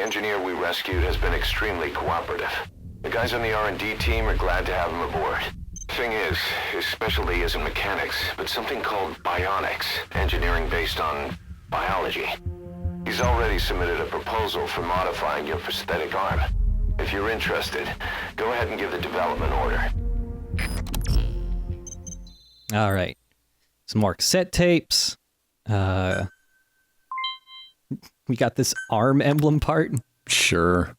engineer we rescued has been extremely cooperative. The guys on the R&D team are glad to have him aboard. Thing is, his specialty isn't mechanics, but something called bionics, engineering based on biology. He's already submitted a proposal for modifying your prosthetic arm. If you're interested, go ahead and give the development order. All right. Some more cassette tapes. We got this arm emblem part. Sure.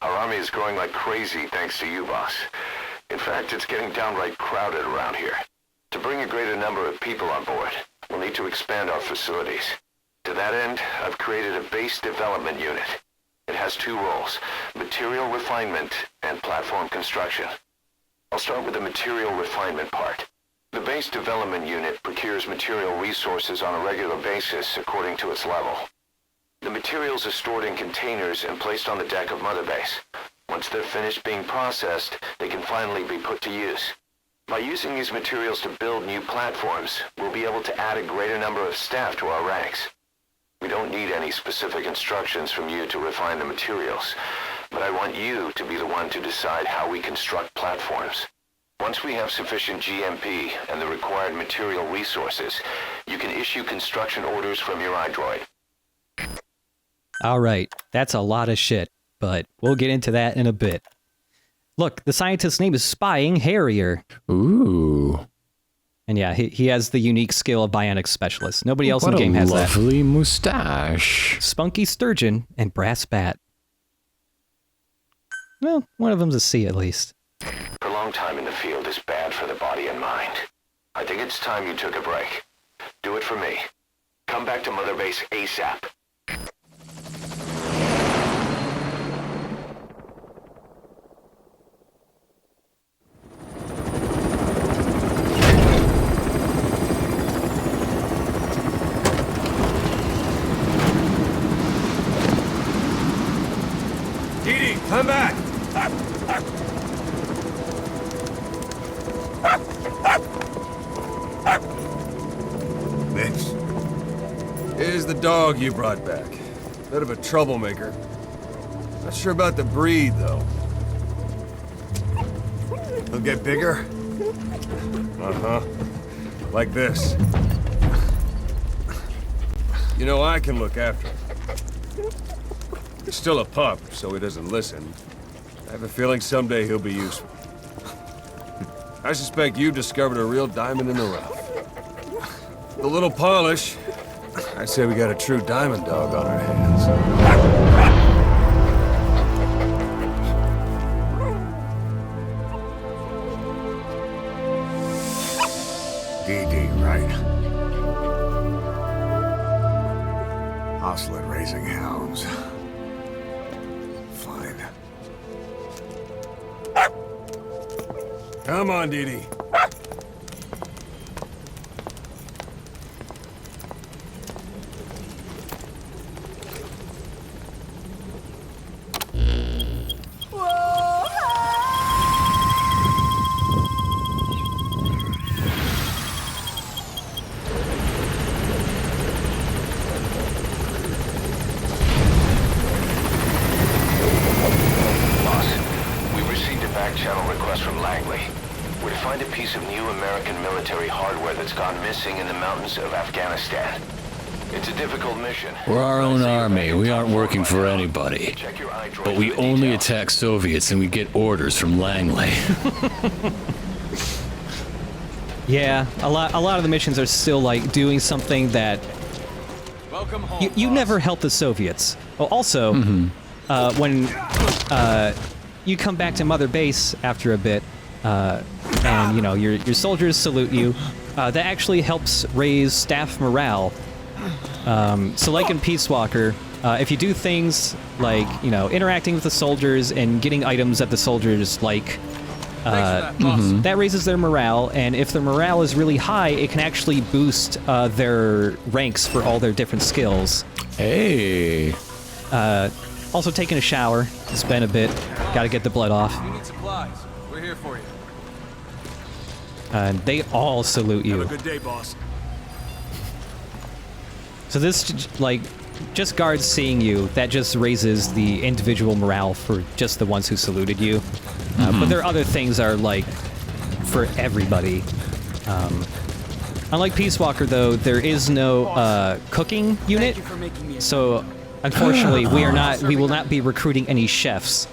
Our army is growing like crazy thanks to you, boss. In fact, it's getting downright crowded around here. To bring a greater number of people on board, we'll need to expand our facilities. To that end, I've created a base development unit. It has two roles, material refinement and platform construction. I'll start with the material refinement part. The base development unit procures material resources on a regular basis according to its level. The materials are stored in containers and placed on the deck of Mother Base. Once they're finished being processed, they can finally be put to use. By using these materials to build new platforms, we'll be able to add a greater number of staff to our ranks. We don't need any specific instructions from you to refine the materials, but I want you to be the one to decide how we construct platforms. Once we have sufficient GMP and the required material resources, you can issue construction orders from your iDroid. All right, that's a lot of shit, but we'll get into that in a bit. Look, the scientist's name is Spying Harrier. Ooh. And yeah, he has the unique skill of Bionics Specialist. Nobody else in the game has that. What a lovely mustache. Spunky Sturgeon and Brass Bat. Well, one of them's a C at least. Prolonged time in the field is bad for the body and mind. I think it's time you took a break. Do it for me. Come back to Mother Base ASAP. Dee, come back! Mitch. Here's the dog you brought back. Bit of a troublemaker. Not sure about the breed, though. He'll get bigger? Uh-huh. Like this. You know, I can look after him. He's still a pup, so he doesn't listen. I have a feeling someday he'll be useful. I suspect you discovered a real diamond in the rough. The little polish, I'd say we got a true diamond dog on our hands. Dee, right? Hostile at raising hounds. Fine. Come on, Dee. In the mountains of Afghanistan. It's a difficult mission. We're our own army. We aren't working for anybody. But we only attack Soviets and we get orders from Langley. Yeah, a lot of the missions are still like doing something that Welcome home, you never help the Soviets. Well, also, when you come back to Mother Base after a bit, and you know your soldiers salute you. That actually helps raise staff morale. So like in Peace Walker, if you do things like, you know, interacting with the soldiers and getting items that the soldiers like, that raises their morale, and if their morale is really high, it can actually boost their ranks for all their different skills. Hey! Also taking a shower. It's been a bit. Gotta get the blood off. You need supplies. We're here for you. They all salute you. Have a good day, boss. So this, like, just guards seeing you, that just raises the individual morale for just the ones who saluted you. But there are other things that are, like, for everybody. Unlike Peace Walker, though, there is no cooking unit, so unfortunately we will not be recruiting any chefs.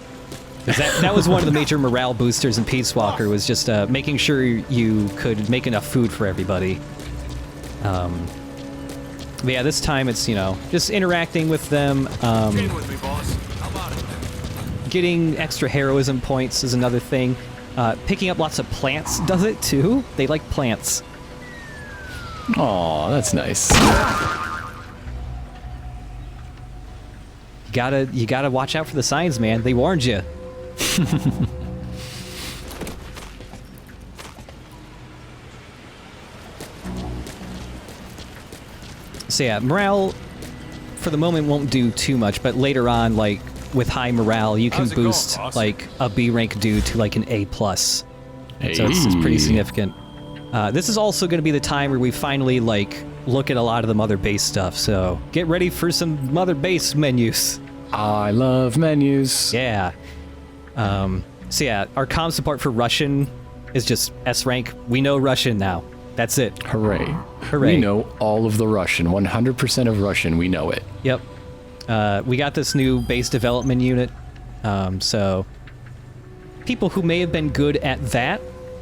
'Cause that was one of the major morale boosters in Peace Walker, was just making sure you could make enough food for everybody. But yeah, this time it's, you know, just interacting with them. Getting extra heroism points is another thing. Picking up lots of plants does it too. They like plants. Aw, that's nice. You gotta watch out for the signs, man. They warned you. So yeah, morale for the moment won't do too much, but later on, like with high morale, you can boost like a B rank dude to like an A+. So it's pretty significant. This is also going to be the time where we finally like look at a lot of the Mother Base stuff. So get ready for some Mother Base menus. I love menus. Yeah. So yeah, our comm support for Russian is just S rank. We know Russian now. That's it. Hooray. Hooray. We know all of the Russian. 100% of Russian, we know it. Yep. We got this new base development unit. So people who may have been good at that,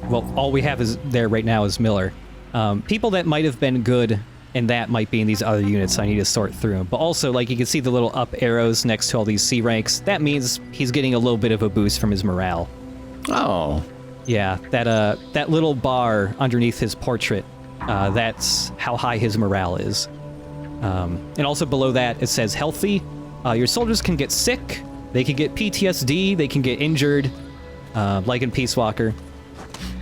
well, all we have is there right now is Miller. People that might have been good in that might be in these other units. I need to sort through them. But also, like, you can see the little up arrows next to all these C ranks. That means he's getting a little bit of a boost from his morale. Oh. Yeah, that little bar underneath his portrait, that's how high his morale is. And also below that, it says healthy. Your soldiers can get sick, they can get PTSD, they can get injured, like in Peace Walker.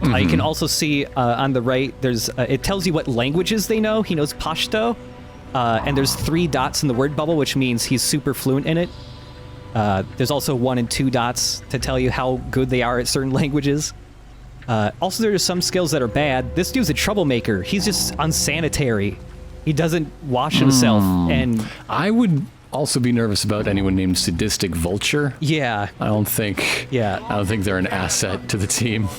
You can also see on the right, there's it tells you what languages they know. He knows Pashto, and there's 3 dots in the word bubble, which means he's super fluent in it. There's also 1 and 2 dots to tell you how good they are at certain languages. Also, there are some skills that are bad. This dude's a troublemaker. He's just unsanitary. He doesn't wash himself, and I would also be nervous about anyone named Sadistic Vulture. yeah, I don't think they're an asset to the team.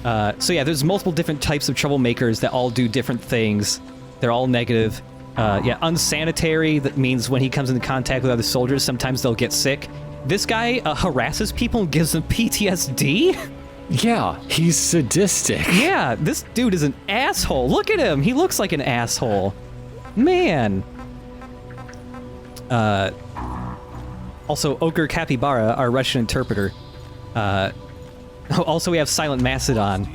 so yeah, there's multiple different types of troublemakers that all do different things. They're all negative. Yeah, unsanitary, that means when he comes into contact with other soldiers, sometimes they'll get sick. This guy harasses people and gives them PTSD? Yeah, he's sadistic. Yeah, this dude is an asshole. Look at him. He looks like an asshole. Man. Also, Ogre Capybara, our Russian interpreter. Also, we have Silent Macedon.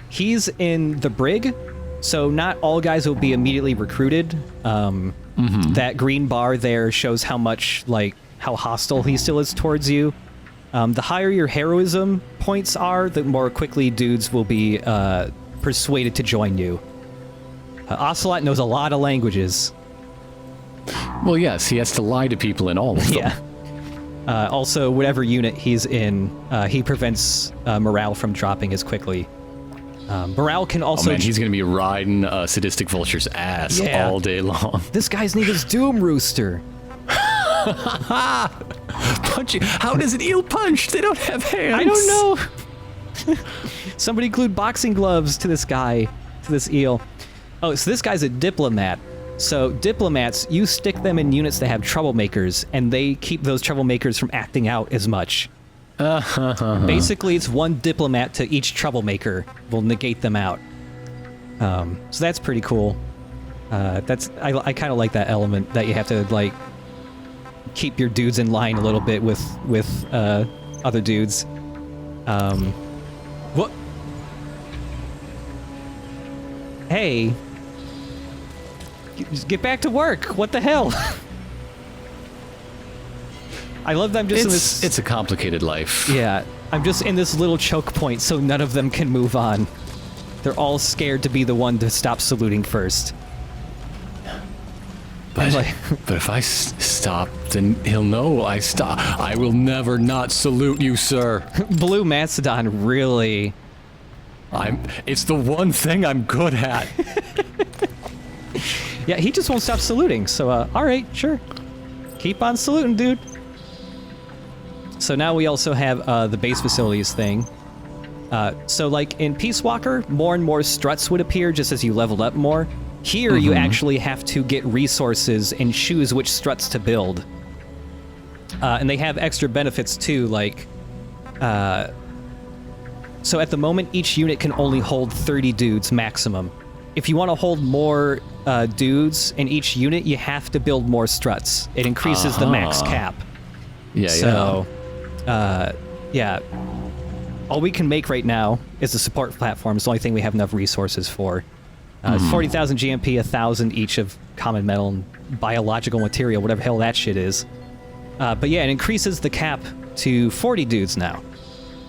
He's in the Brig, so not all guys will be immediately recruited. That green bar there shows how much, like, how hostile he still is towards you. The higher your heroism points are, the more quickly dudes will be persuaded to join you. Ocelot knows a lot of languages. Well, yes, he has to lie to people in all of them. Yeah. Also, whatever unit he's in, he prevents morale from dropping as quickly. Morale can also... Oh man, he's gonna be riding Sadistic Vulture's ass all day long. This guy's name is Doom Rooster. Punch you. How does an eel punch? They don't have hands. I don't know. Somebody glued boxing gloves to this guy, to this eel. Oh, so this guy's a diplomat. So diplomats, you stick them in units that have troublemakers, and they keep those troublemakers from acting out as much. Basically, it's 1 diplomat to each troublemaker will negate them out. So that's pretty cool. I kind of like that element that you have to like keep your dudes in line a little bit with other dudes. What? Hey, just get back to work. What the hell? I love that I'm just in this... It's a complicated life. Yeah, I'm just in this little choke point so none of them can move on. They're all scared to be the one to stop saluting first. But if I stop, then he'll know I stop. I will never not salute you, sir. Blue Macedon, really? It's the one thing I'm good at. Yeah, he just won't stop saluting. So, all right, sure. Keep on saluting, dude. So now we also have the base facilities thing. So like in Peace Walker, more and more struts would appear just as you leveled up more. Here, you actually have to get resources and choose which struts to build. And they have extra benefits too, like... so at the moment, each unit can only hold 30 dudes maximum. If you want to hold more dudes in each unit, you have to build more struts. It increases the max cap. Yeah, so, yeah. All we can make right now is the support platform. It's the only thing we have enough resources for. 40,000 GMP, 1,000 each of common metal and biological material, whatever the hell that shit is. But yeah, it increases the cap to 40 dudes now.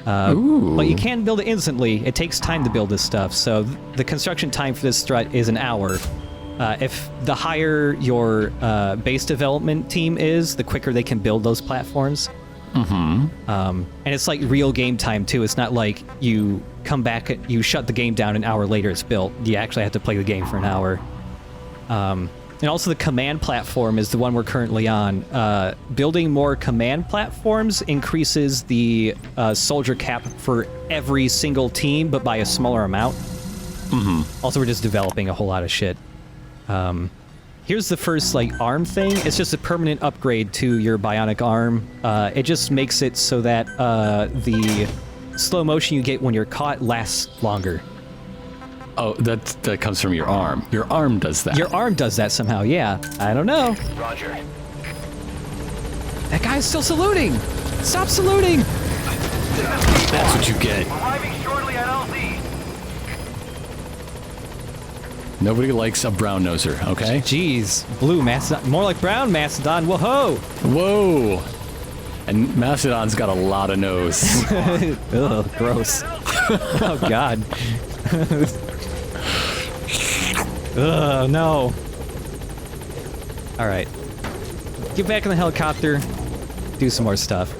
But you can build it instantly. It takes time to build this stuff, so the construction time for this strut is an hour. If the higher your base development team is, the quicker they can build those platforms. And it's like real game time too. It's not like you come back, you shut the game down, an hour later it's built. You actually have to play the game for an hour. And also the command platform is the one we're currently on. Building more command platforms increases the soldier cap for every single team, but by a smaller amount. Also, we're just developing a whole lot of shit. Here's the first, like, arm thing. It's just a permanent upgrade to your bionic arm. It just makes it so that the slow motion you get when you're caught lasts longer. Oh, that comes from your arm. Your arm does that. Your arm does that somehow, yeah. I don't know. Roger. That guy's still saluting! Stop saluting! That's what you get. Arriving shortly at LZ. Nobody likes a brown noser, okay? Jeez, blue Mastodon. More like brown Mastodon, whoa! Whoa! And Mastodon's got a lot of nose. Ugh, gross. Oh, God. Ugh, no. Alright. Get back in the helicopter. Do some more stuff.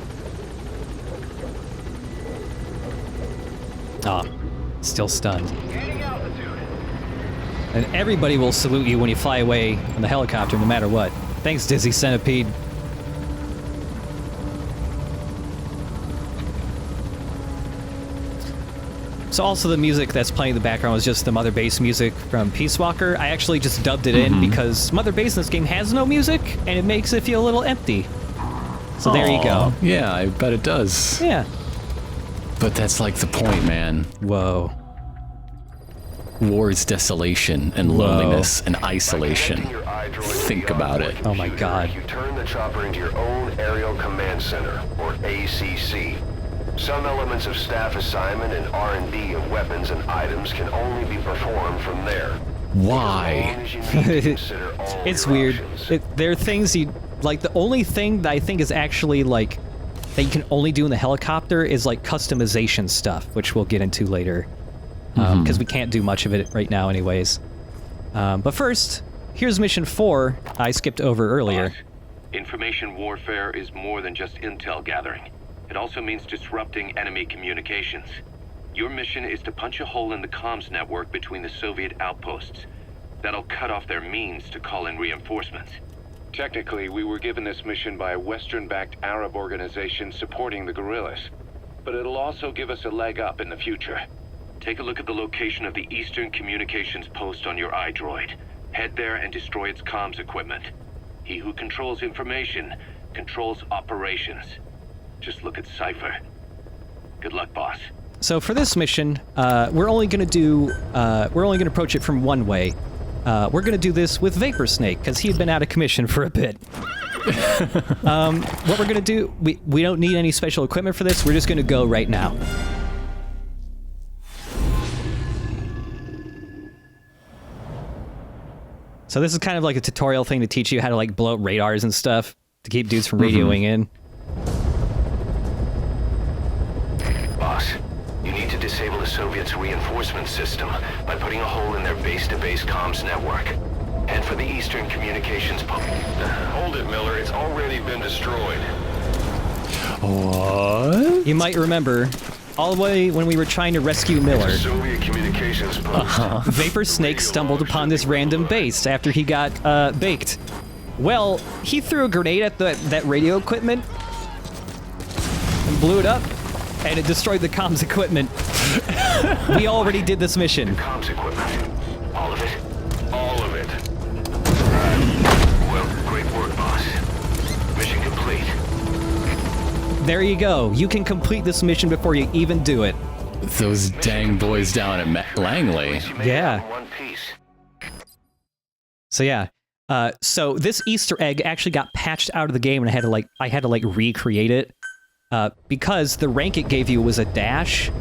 Ah, still stunned. And everybody will salute you when you fly away in the helicopter, no matter what. Thanks, Dizzy Centipede. So also the music that's playing in the background was just the Mother Base music from Peace Walker. I actually just dubbed it in because Mother Base in this game has no music, and it makes it feel a little empty. So there you go. Yeah, I bet it does. Yeah. But that's like the point, man. Whoa. War is desolation and loneliness and isolation. Think about it. Oh my God. You turn the chopper into your own aerial command center, or ACC. Some elements of staff assignment and R&D of weapons and items can only be performed from there. Why? It's weird. There are things you... Like, the only thing that I think is actually, like, that you can only do in the helicopter is, like, customization stuff, which we'll get into later. Because we can't do much of it right now anyways. But first, here's Mission 4 I skipped over earlier. Boss, information warfare is more than just intel gathering. It also means disrupting enemy communications. Your mission is to punch a hole in the comms network between the Soviet outposts. That'll cut off their means to call in reinforcements. Technically, we were given this mission by a Western-backed Arab organization supporting the guerrillas. But it'll also give us a leg up in the future. Take a look at the location of the Eastern Communications Post on your iDroid. Head there and destroy its comms equipment. He who controls information controls operations. Just look at Cypher. Good luck, boss. So for this mission, we're only gonna approach it from one way. We're gonna do this with Vapor Snake, because he had been out of commission for a bit. What we're gonna do, we don't need any special equipment for this, we're just gonna go right now. So this is kind of like a tutorial thing to teach you how to, like, blow up radars and stuff, to keep dudes from radioing in. Boss, you need to disable the Soviets' reinforcement system by putting a hole in their base-to-base comms network. Head for the Eastern Communications Post. Hold it, Miller. It's already been destroyed. What? You might remember, all the way when we were trying to rescue Miller. Soviet communications communications post. Vapor Snake stumbled upon this random base after he got baked. Well, he threw a grenade at that radio equipment and blew it up, and it destroyed the comms equipment. We already did this mission. Comms equipment. All of it. All of it. Well, great work, boss. Mission complete. There you go. You can complete this mission before you even do it. Those dang boys down at Langley. You made it Yeah. out in one piece. So yeah. So this Easter egg actually got patched out of the game, and I had to recreate it because the rank it gave you was a dash,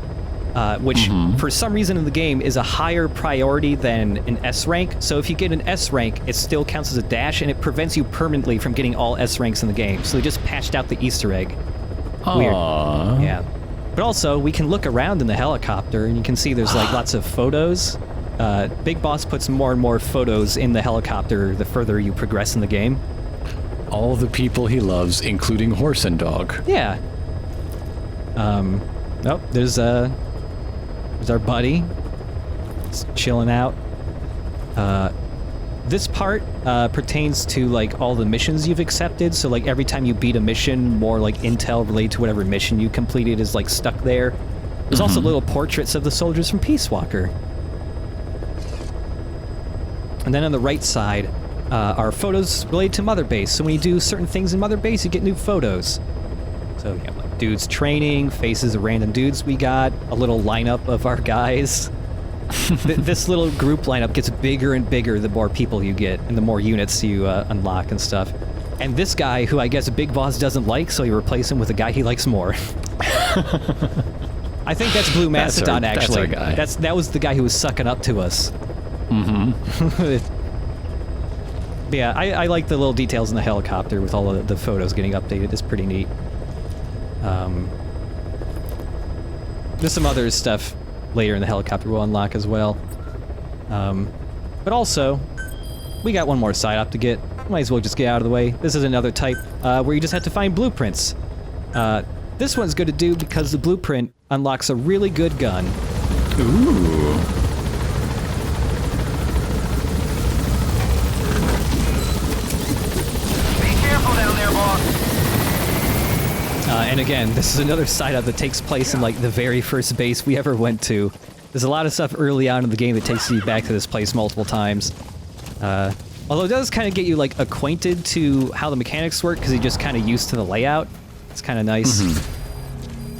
which for some reason in the game is a higher priority than an S rank. So if you get an S rank, it still counts as a dash, and it prevents you permanently from getting all S ranks in the game. So they just patched out the Easter egg. Weird. Aww. Yeah. But also, we can look around in the helicopter, and you can see there's like lots of photos. Big Boss puts more and more photos in the helicopter the further you progress in the game. All the people he loves, including horse and dog. Yeah. Oh, there's our buddy. Just chilling out. This part pertains to like all the missions you've accepted. So like every time you beat a mission, more like intel related to whatever mission you completed is like stuck there. There's also little portraits of the soldiers from Peace Walker. And then on the right side are photos related to Mother Base. So when you do certain things in Mother Base, you get new photos. So you have like dudes training, faces of random dudes we got, a little lineup of our guys. This little group lineup gets bigger and bigger the more people you get and the more units you unlock and stuff. And this guy, who I guess Big Boss doesn't like, so you replace him with a guy he likes more. I think that's Blue Mastodon, actually. That's our guy. That was the guy who was sucking up to us. Yeah, I like the little details in the helicopter with all of the photos getting updated. It's pretty neat. There's some other stuff later in the helicopter we'll unlock as well. But also, we got one more side op to get. Might as well just get out of the way. This is another type where you just have to find blueprints. This one's good to do because the blueprint unlocks a really good gun. Ooh. And again, this is another side up that takes place in like the very first base we ever went to. There's a lot of stuff early on in the game that takes you back to this place multiple times. Although it does kind of get you like acquainted to how the mechanics work because you're just kind of used to the layout. It's kind of nice.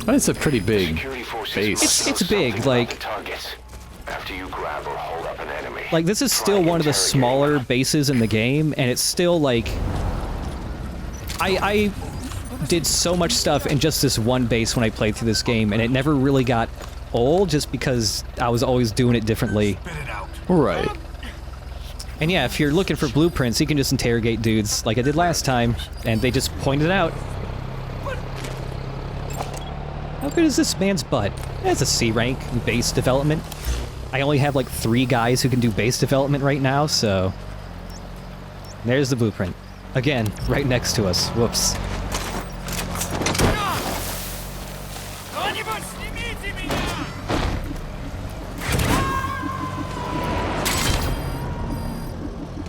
But it's a pretty big Security forces base. It's big, like targets. After you grab or hold up an enemy. like this is still one of the smaller bases in the game, and it's still like I did so much stuff in just this one base when I played through this game, and it never really got old just because I was always doing it differently. Right. And yeah, if you're looking for blueprints, you can just interrogate dudes like I did last time, and they just pointed out. How good is this man's butt? That's a C rank in base development. I only have like 3 guys who can do base development right now, so there's the blueprint. Again, right next to us. Whoops.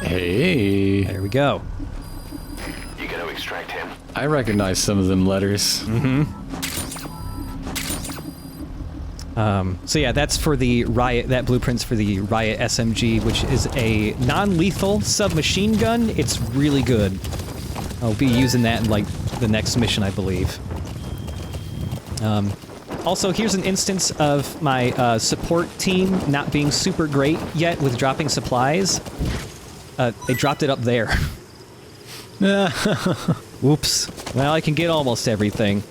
Hey. There we go. You gonna extract him? I recognize some of them letters. So yeah, that's for the Riot, that blueprint's for the Riot SMG, which is a non-lethal submachine gun. It's really good. I'll be using that in like the next mission, I believe. Also, here's an instance of my support team not being super great yet with dropping supplies. They dropped it up there. Oops. Well, I can get almost everything.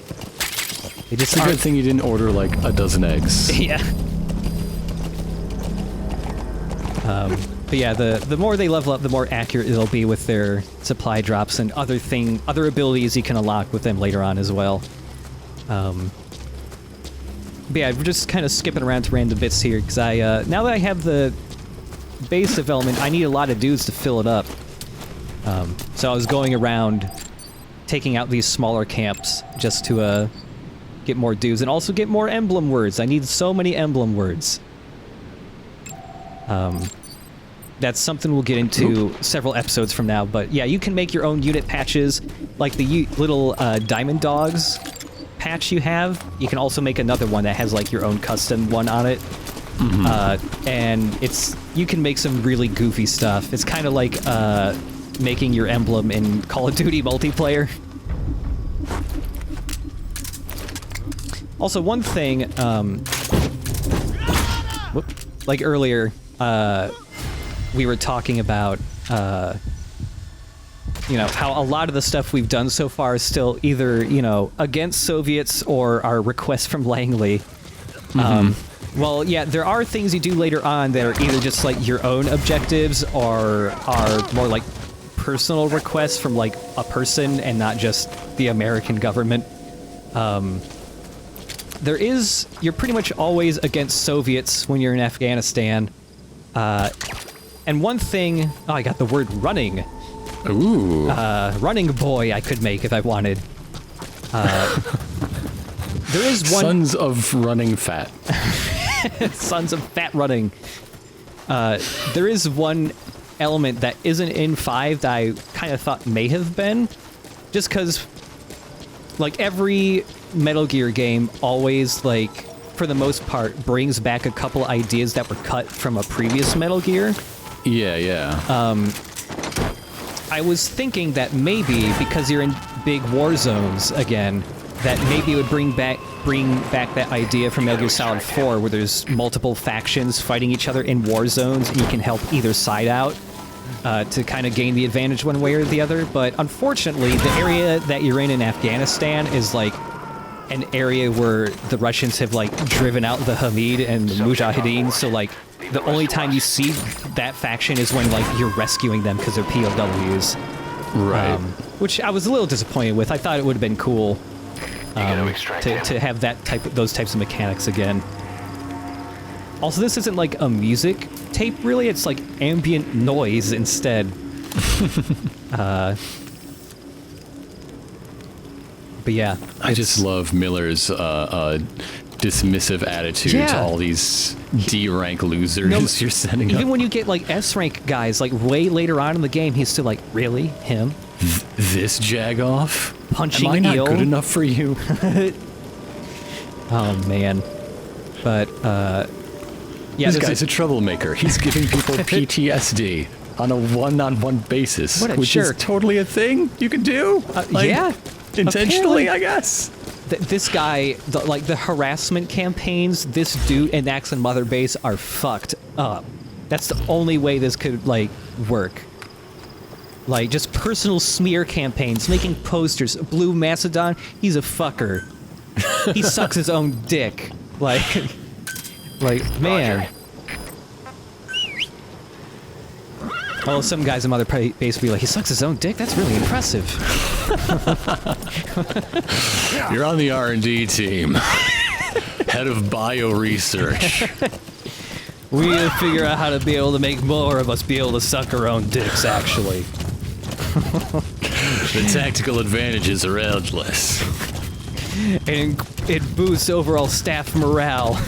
It's a good thing you didn't order like a dozen eggs. Yeah. But yeah, the more they level up, the more accurate it'll be with their supply drops and other abilities you can unlock with them later on as well. But yeah, we're just kind of skipping around to random bits here because now that I have the base development, I need a lot of dudes to fill it up. So I was going around taking out these smaller camps just to get more dudes and also get more emblem words. I need so many emblem words. That's something we'll get into several episodes from now. But yeah, you can make your own unit patches, like the little diamond dogs patch you have. You can also make another one that has like your own custom one on it. And you can make some really goofy stuff. It's kind of like making your emblem in Call of Duty multiplayer. Also, one thing, like earlier, we were talking about, how a lot of the stuff we've done so far is still either, against Soviets or our requests from Langley. Well, yeah, there are things you do later on that are either just like your own objectives or are more like personal requests from like a person and not just the American government. You're pretty much always against Soviets when you're in Afghanistan. And one thing, I got the word running. Ooh. Running boy I could make if I wanted. There is one... Sons of running fat. Sons of fat running. There is one element that isn't in 5 that I kind of thought may have been. Just because, like, every Metal Gear game always, like, for the most part, brings back a couple ideas that were cut from a previous Metal Gear. Yeah. I was thinking that maybe, because you're in big war zones again, that maybe it would bring back that idea from Metal Gear Solid 4, where there's multiple factions fighting each other in war zones, and you can help either side out to kind of gain the advantage one way or the other. But unfortunately, the area that you're in Afghanistan is like an area where the Russians have like driven out the Hamid and the Mujahideen, so like the only time you see that faction is when like you're rescuing them because they're POWs. Right. Which I was a little disappointed with. I thought it would have been cool to have those types of mechanics again. Also, this isn't like a music tape, really. It's like ambient noise instead. But yeah. I just love Miller's dismissive attitude to all these D-rank losers you're sending even up. when you get like S-rank guys, like way later on in the game, he's still like, really? Him? This jagoff? Punching Am I not eel? good enough for you? Oh, man. But, yeah, this guy's a troublemaker. He's giving people PTSD on a one-on-one basis, What a which jerk. is totally a thing you can do. Yeah. Intentionally, Apparently. I guess. This guy, the harassment campaigns, this dude and Axe and Mother Base are fucked up. That's the only way this could, like, work. Like, just personal smear campaigns, making posters. Blue Macedon, he's a fucker. He sucks his own dick. Like, man. Oh, some guys in Mother Base will be like, he sucks his own dick? That's really impressive. You're on the R&D team. Head of bio-research. We need to figure out how to be able to make more of us be able to suck our own dicks, actually. The tactical advantages are endless. And it boosts overall staff morale.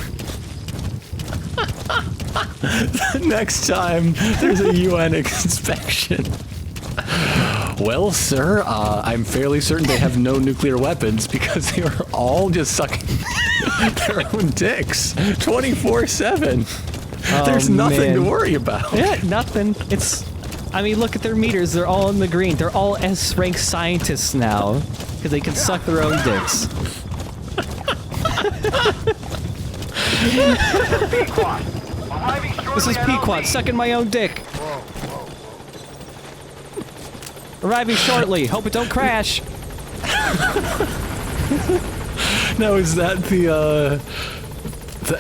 Next time there's a UN inspection. Well, sir, I'm fairly certain they have no nuclear weapons because they are all just sucking their own dicks 24/7. There's nothing to worry about. Yeah, nothing. I mean, look at their meters. They're all in the green. They're all S-rank scientists now because they can suck their own dicks. This is Pequot, sucking my own dick. Arriving shortly. Hope it don't crash. Now, is that the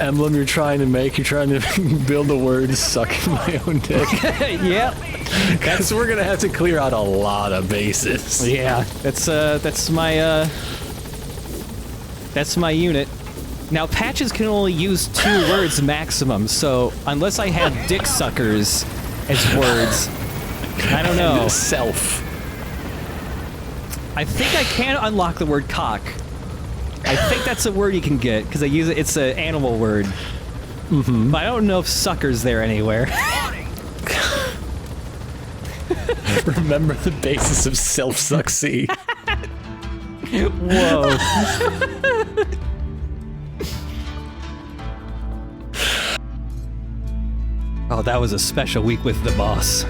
emblem you're trying to make? You're trying to build the word "sucking my own dick." Yep. Because we're gonna have to clear out a lot of bases. Yeah, that's my unit. Now, patches can only use 2 words maximum, so unless I have dick suckers as words, I don't know. Self. I think I can unlock the word cock. I think that's a word you can get, because I use it, it's an animal word. But I don't know if Sucker's there anywhere. Remember the basis of self-suck-C. Whoa. Oh, that was a special week with the boss.